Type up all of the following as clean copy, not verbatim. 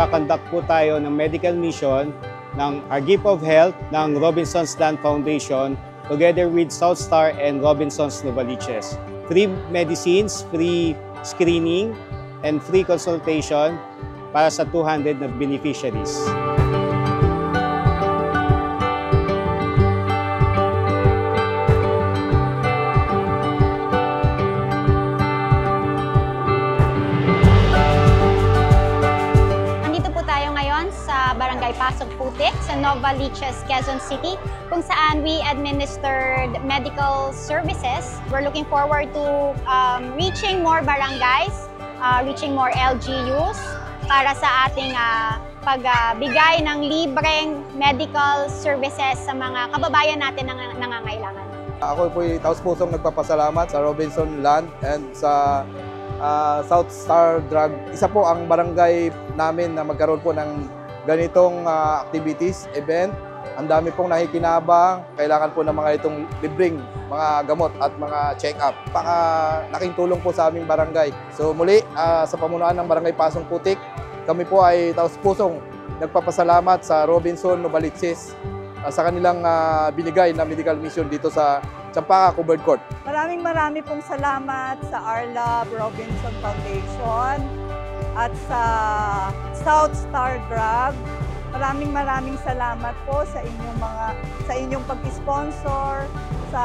magkakandak po tayo ng medical mission ng Our Gift of Health ng Robinson's Land Foundation together with South Star and Robinson's Novaliches. Free medicines, free screening, and free consultation para sa 200 na beneficiaries. Barangay Pasog Putik sa Novaliches, Quezon City, kung saan we administered medical services. We're looking forward to reaching more barangays, reaching more LGUs para sa ating pagbigay ng libreng medical services sa mga kababayan natin na nangangailangan. Ako po ay taos-pusong nagpapasalamat sa Robinson Land and sa South Star Drug. Isa po ang barangay namin na magkaroon po ng ganitong activities, event. Ang dami pong nakikinabang, kailangan po ng mga itong libreng mga gamot at mga check-up. Laking tulong po sa aming barangay. So muli, sa pamunuan ng Barangay Pasong Putik, kami po ay taos-pusong nagpapasalamat sa Robinson Novaliches sa kanilang binigay na medical mission dito sa Champaka Covered Court. Maraming pong salamat sa Our Love Robinson Foundation at sa South Star Drug. Maraming salamat po sa inyong pag-sponsor sa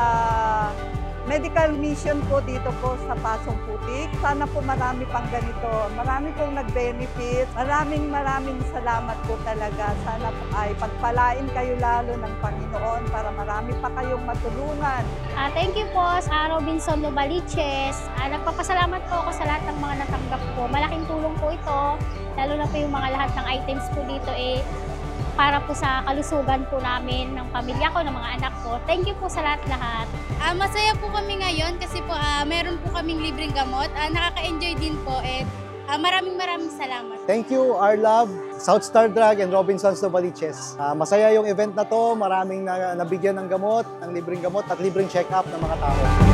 medical mission po dito po sa Pasong Putik. Sana po marami pang ganito. Marami pong nag-benefit. Maraming salamat po talaga. Sana po ay pagpalain kayo lalo ng Panginoon para marami pa kayong matulungan. Thank you po sa Robinson Novaliches. Nagpapasalamat po ako sa lahat ng mga natanggap ko. Malaking tulong po ito. Lalo na po yung mga lahat ng items po dito para po sa kalusugan po namin, ng pamilya ko, ng mga anak ko. Thank you po sa lahat-lahat. Masaya po kami ngayon kasi po meron po kaming libreng gamot. Nakaka-enjoy din po maraming salamat. Thank you, Our Love, South Star Drug and Robinson's Novaliches. Masaya yung event na to. Maraming nabigyan ng gamot, ng libreng gamot at libreng check-up ng mga tao.